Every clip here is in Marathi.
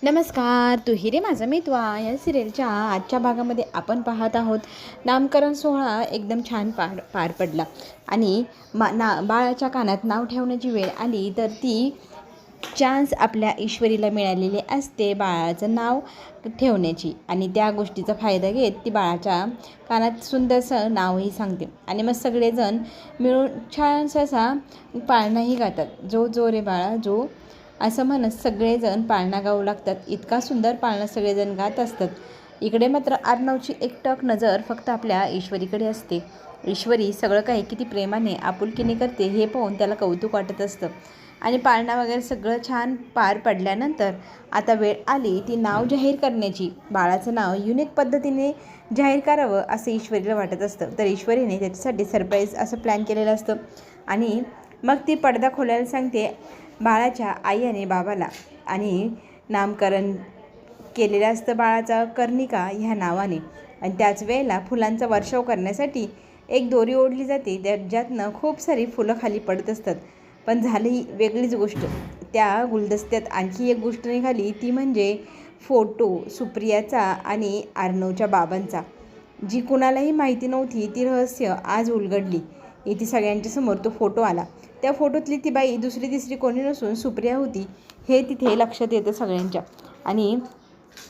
नमस्कार, तू हिरे माझा मितवा या सिरियलच्या आजच्या भागामध्ये आपण पाहत आहोत. नामकरण सोहळा एकदम छान पार पडला आणि बाळाच्या कानात नाव ठेवण्याची वेळ आली तर ती चान्स आपल्या ईश्वरीला मिळालेली असते बाळाचं नाव ठेवण्याची. आणि त्या गोष्टीचा फायदा घेत ती बाळाच्या कानात सुंदरसं नावही सांगते आणि मग सगळेजण मिळून छानसा असा पाळणाही गातात. जो जो रे बाळा जो असं म्हणत सगळेजण पाळणा गाऊ लागतात. इतका सुंदर पाळणा सगळेजण गात असतात. इकडे मात्र अर्णवची एकटक नजर फक्त आपल्या ईश्वरीकडे असते. ईश्वरी सगळं काही किती प्रेमाने आपुलकीने करते हे पाहून त्याला कौतुक वाटत असतं. आणि पाळणा वगैरे सगळं छान पार पडल्यानंतर आता वेळ आली ती नाव जाहीर करण्याची. बाळाचं नाव युनिक पद्धतीने जाहीर करावं असं ईश्वरीला वाटत असतं. तर ईश्वरीने त्याच्यासाठी सरप्राईज असं प्लॅन केलेलं असतं. आणि मग ती पडदा खोलायला सांगते बाळाच्या आई आणि बाबाला. आणि नामकरण केलेलं असतं बाळाचा कर्णिका ह्या नावाने. आणि त्याच वेळेला फुलांचा वर्षाव करण्यासाठी एक दोरी ओढली जाते ज्यातनं खूप सारी फुलं खाली पडत असतात. पण झाली वेगळीच गोष्ट. त्या गुलदस्त्यात आणखी एक गोष्ट निघाली ती म्हणजे फोटो सुप्रियाचा आणि अर्णवच्या बाबांचा. जी कुणालाही माहिती नव्हती ती रहस्य आज उलगडली. इथे सगळ्यांच्या समोर तो फोटो आला. त्या फोटोतली ती बाई दुसरी तिसरी कोणी नसून सुप्रिया होती हे तिथे लक्षात येतं सगळ्यांच्या. आणि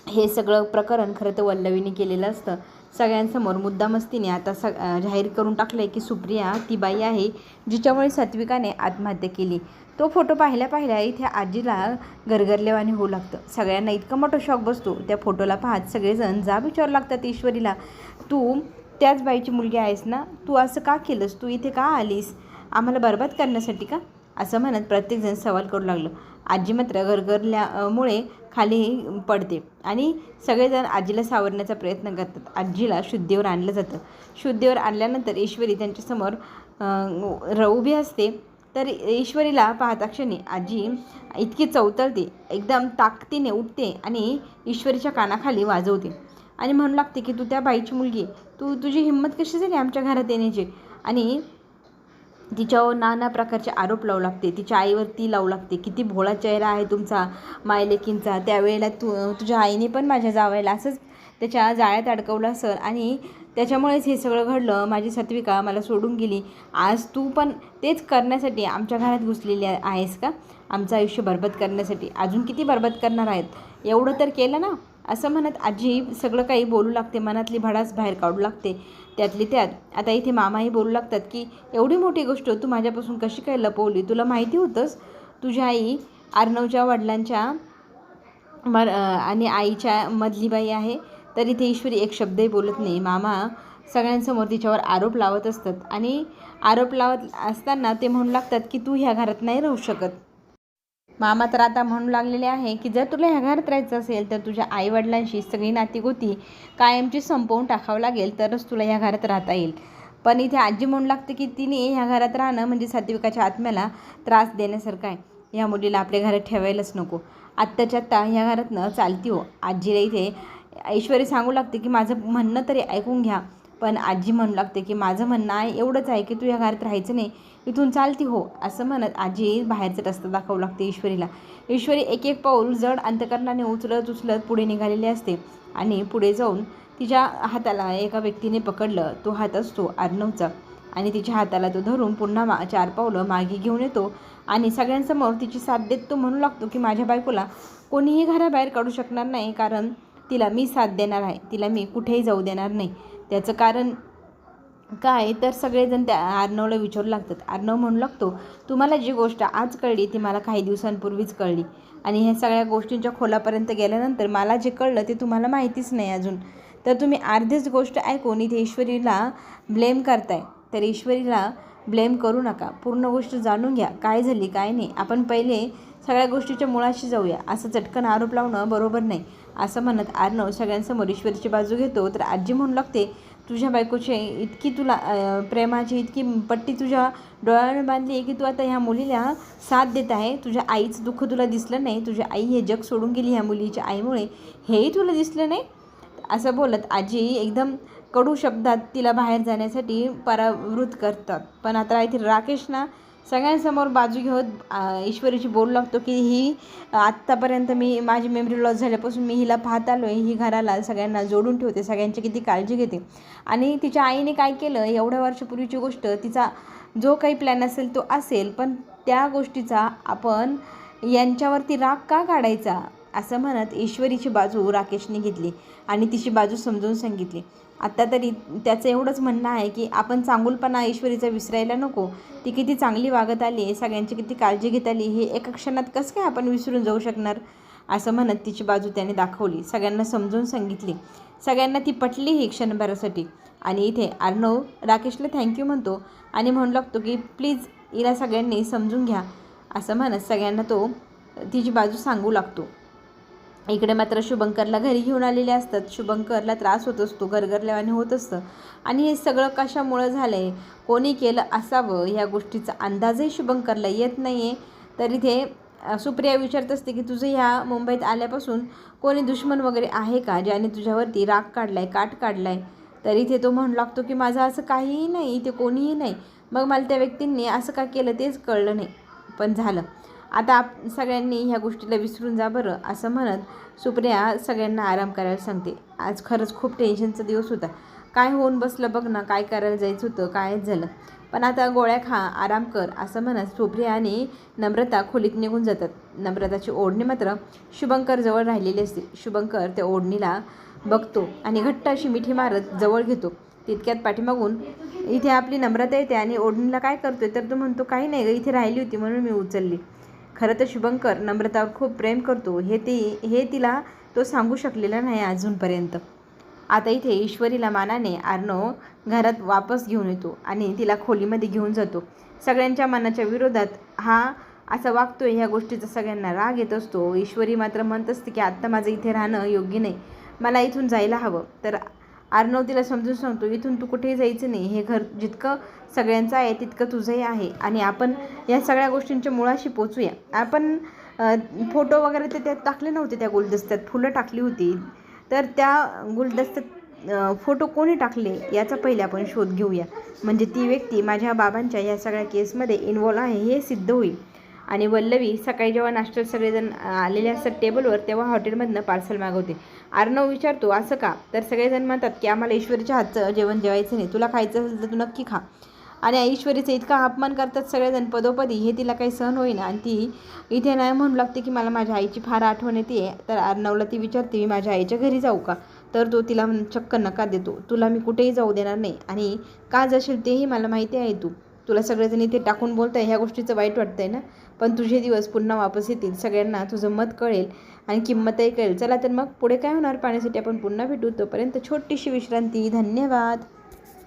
हे सगळं प्रकरण खरं तर वल्लवीने केलेलं असतं. सगळ्यांसमोर मुद्दामस्तीने आता जाहीर करून टाकलं आहे की सुप्रिया ती बाई आहे जिच्यामुळे सात्विकाने आत्महत्या केली. तो फोटो पाहिल्या इथे आजीला गरगरलेवाने होऊ लागतं. सगळ्यांना इतका मोठा शॉक बसतो. त्या फोटोला पाहत सगळेजण जाब विचारू लागतात ईश्वरीला, तू त्याच बाईची मुलगी आहेस ना? तू असं का केलंस? तू इथे का आलीस? आम्हाला बरबाद करण्यासाठी का? असं म्हणत प्रत्येकजण सवाल करू लागलं. आजी मात्र गरगरल्यामुळे खाली पडते आणि सगळेजण आजीला सावरण्याचा प्रयत्न करतात. आजीला शुद्धीवर आणलं जातं. शुद्धीवर आणल्यानंतर ईश्वरी त्यांच्यासमोर उभी असते. तर ईश्वरीला पाहता क्षणी आजी इतकी चवतळते, एकदम ताकदीने उठते आणि ईश्वरीच्या कानाखाली वाजवते आणि म्हणू लागते की तू त्या बाईची मुलगी, तुझी हिंमत कशी झाली आमच्या घरात येण्याची? आणि तिच्यावर नाना प्रकारचे आरोप लावू लागते. तिच्या आईवरती लावू लागते, किती भोळा चेहरा आहे तुमचा मायलेकींचा. त्यावेळेला तुझ्या आईने पण माझ्या जावयाला असंच त्याच्या जाळ्यात अडकवलं असेल आणि त्याच्यामुळेच हे सगळं घडलं. माझी सात्विका मला सोडून गेली. आज तू पण तेच करण्यासाठी आमच्या घरात घुसलेली आहेस का? आमचं आयुष्य बरबाद करण्यासाठी. अजून किती बरबाद करणार आहेत? एवढं तर केलं ना? असं म्हणत आजी सगळं काही बोलू लागते. मनातली भडास बाहेर काढू लागते. त्यातली त्यात आता इथे मामाही बोलू लागतात की एवढी मोठी गोष्ट तू माझ्यापासून कशी काय लपवली? तुला माहिती होतंच तुझ्या आई अर्णवच्या वडिलांच्या आणि आईच्या मधली बाई आहे. तर इथे ईश्वरी एक शब्दही बोलत नाही. मामा सगळ्यांसमोर तिच्यावर आरोप लावत असतात आणि आरोप लावत असताना ते म्हणू लागतात की तू ह्या घरात नाही राहू शकत. मामा तर आता म्हणू लागलेले आहे की जर तुला ह्या घरात राहायचं असेल तर तुझ्या आईवडिलांशी सगळी नातीगोती कायमची संपवून टाकावं लागेल तरच तुला ह्या घरात राहता येईल. पण इथे आजी म्हणू लागते की तिने ह्या घरात राहणं म्हणजे सात्विकाच्या आत्म्याला त्रास देण्यासारखं आहे. ह्या मुलीला आपल्या घरात ठेवायलाच नको. आत्ताच्या आत्ता ह्या घरात न चालती हो. आजीला इथे ईश्वरी सांगू लागते की माझं म्हणणं तरी ऐकून घ्या. पण आजी म्हणू लागते की माझं म्हणणं आहे एवढंच आहे की तू या घरात राहायचं नाही, इथून चालती हो. असं म्हणत आजी बाहेरचा रस्ता दाखवू लागते ईश्वरीला. ईश्वरी एक एक पाऊल जड अंतकरणाने उचलत पुढे निघालेली असते. आणि पुढे जाऊन तिच्या हाताला एका व्यक्तीने पकडलं. तो हात असतो अर्णवचा. आणि तिच्या हाताला तो धरून पुन्हा 4 पावलं मागे घेऊन येतो आणि सगळ्यांसमोर तिची साथ देत तो म्हणू लागतो की माझ्या बायकोला कोणीही घराबाहेर काढू शकणार नाही, कारण तिला मी साथ देणार आहे. तिला मी कुठेही जाऊ देणार नाही. त्याचं कारण काय? तर सगळेजण त्या अर्णवला विचारू लागतात. अर्णव म्हणू लागतो तुम्हाला जी गोष्ट आज कळली ती मला काही दिवसांपूर्वीच कळली. आणि ह्या सगळ्या गोष्टींच्या खोलापर्यंत गेल्यानंतर मला जे कळलं ते तुम्हाला माहितीच नाही अजून. तर तुम्ही अर्धीच गोष्ट ऐकून इथे ईश्वरीला ब्लेम करताय. तर ईश्वरीला ब्लेम करू नका. पूर्ण गोष्ट जाणून घ्या काय झाली काय नाही. आपण पहिले सगळ्या गोष्टीच्या मुळाशी जाऊया. असं चटकन आरोप लावणं बरोबर नाही. असं म्हणत अर्णव सगळ्यांसमोर ईश्वरीची बाजू घेतो. तर आजी म्हणू लागते तुझ्या बायकोची इतकी तुला प्रेमाची इतकी पट्टी तुझ्या डोळ्यावर बांधली आहे की तू आता ह्या मुलीला साथ देत आहे. तुझ्या आईचं दुःख तुला दिसलं नाही. तुझ्या आई हे जग सोडून गेली ह्या मुलीच्या आईमुळे, हेही तुला दिसलं नाही. असं बोलत आजी एकदम कडू शब्दात तिला बाहेर जाण्यासाठी परावृत्त करतात. पण आता इथे राकेशना सगळ्यांसमोर बाजू घेत ईश्वरीची बोलू लागतो की ही आत्तापर्यंत मी माझी मेमरी लॉस झाल्यापासून मी हिला पाहत आलो आहे, ही घराला सगळ्यांना जोडून ठेवते, सगळ्यांची किती काळजी घेते. आणि तिच्या आईने काय केलं, एवढ्या वर्षापूर्वीची गोष्ट, तिचा जो काही प्लॅन असेल तो असेल, पण त्या गोष्टीचा आपण यांच्यावरती राग का काढायचा असं म्हणत ईश्वरीची बाजू राकेशने घेतली आणि तिची बाजू समजून सांगितली. आत्ता तरी त्याचं एवढंच म्हणणं आहे की आपण चांगुलपणा ईश्वरीचा विसरायला नको. ती किती चांगली वागत आली, सगळ्यांची किती काळजी घेत आली, हे एका क्षणात कसं काय आपण विसरून जाऊ शकणार असं म्हणत तिची बाजू त्याने दाखवली, सगळ्यांना समजून सांगितली. सगळ्यांना ती पटली ही क्षणभरासाठी. आणि इथे अर्णव राकेशला थँक्यू म्हणतो आणि म्हणू लागतो की प्लीज हिला सगळ्यांनी समजून घ्या असं म्हणत सगळ्यांना तो तिची बाजू सांगू लागतो. इकडे मात्र शुभंकरला घरी घेऊन आलेले असतात. शुभंकरला त्रास होत असतो, गरगरल्यावाने होत असतं. आणि हे सगळं कशामुळं झालं आहे, कोणी केलं असावं ह्या गोष्टीचा अंदाजही शुभंकरला येत नाही आहे. तर इथे सुप्रिया विचारत असते की तुझं ह्या मुंबईत आल्यापासून कोणी दुश्मन वगैरे आहे का, ज्याने तुझ्यावरती राग काढला आहे, काट काढला आहे. तर इथे तो म्हणू लागतो की माझं असं काहीही नाही, इथे कोणीही नाही. मग मला त्या व्यक्तींनी असं का केलं तेच कळलं नाही, पण झालं. आता सगळ्यांनी ह्या गोष्टीला विसरून जा बरं असं म्हणत सुप्रिया सगळ्यांना आराम करायला सांगते. आज खरंच खूप टेन्शनचा दिवस होता. काय होऊन बसलं बघ ना, काय करायला जायचं होतं, कायच झालं. पण आता गोळ्या खा, आराम कर असं म्हणत सुप्रिया आणि नम्रता खोलीत निघून जातात. नम्रताची ओढणी मात्र शुभंकर जवळ राहिलेली असते. शुभंकर त्या ओढणीला बघतो आणि घट्ट अशी मिठी मारत जवळ घेतो. तितक्यात पाठीमागून इथे आपली नम्रता येते आणि ओढणीला काय करतोय, तर तो म्हणतो काही नाही ग, इथे राहिली होती म्हणून मी उचलली. खरं तर शुभंकर नम्रतावर खूप प्रेम करतो, हे तिला तो सांगू शकलेला नाही अजूनपर्यंत. आता इथे ईश्वरीला मानाने अर्णव घरात वापस घेऊन येतो आणि तिला खोलीमध्ये घेऊन जातो. सगळ्यांच्या मनाच्या विरोधात हा असा वागतोय, ह्या गोष्टीचा सगळ्यांना राग येत असतो. ईश्वरी मात्र म्हणत असते की आत्ता माझं इथे राहणं योग्य नाही, मला इथून जायला हवं. तर अर्णव तिला समजून सांगतो इथून तू कुठेही जायचं नाही, हे घर जितकं सगळ्यांचं आहे तितकं तुझंही आहे आणि आपण या सगळ्या गोष्टींच्या मुळाशी पोचूया. आपण फोटो वगैरे ते त्यात टाकले नव्हते, त्या गुलदस्त्यात फुलं टाकली होती, तर त्या गुलदस्त्यात फोटो कोणी टाकले याचा पहिले आपण शोध घेऊया, म्हणजे ती व्यक्ती माझ्या बाबांच्या या सगळ्या केसमध्ये इन्वॉल्व आहे हे सिद्ध होईल. आणि वल्लवी सकाळी जेव्हा नाश्त्याला सगळेजण आलेले असतात टेबलवर, तेव्हा हॉटेलमधनं पार्सल मागवते. अर्णव विचारतो असं का, तर सगळेजण म्हणतात की आम्हाला ईश्वरीच्या हातचं जेवण जेवायचं नाही, तुला खायचं असेल तर तू नक्की खा. आणि ईश्वरीचा इतका अपमान करतात सगळेजण पदोपदी, हे तिला काही सहन होईना आणि ती इथे नाही म्हणू लागते की मला माझ्या आईची फार आठवण येते. तर अर्णवला ती विचारते मी माझ्या आईच्या घरी जाऊ का, तर तो तिला चक्क नकार देतो. तुला मी कुठेही जाऊ देणार नाही आणि का जाशील तेही मला माहिती आहे. तुला सगळेजण इथे टाकून बोलताय, ह्या गोष्टीचं वाईट वाटतंय ना, पण तुझे दिवस पुन्हा वापस येतील, सगळ्यांना तुझं मत कळेल आणि किंमतही कळेल. चला तर मग पुढे काय होणार पाहण्यासाठी आपण पुन्हा भेटू. तोपर्यंत छोटीशी विश्रांती. धन्यवाद.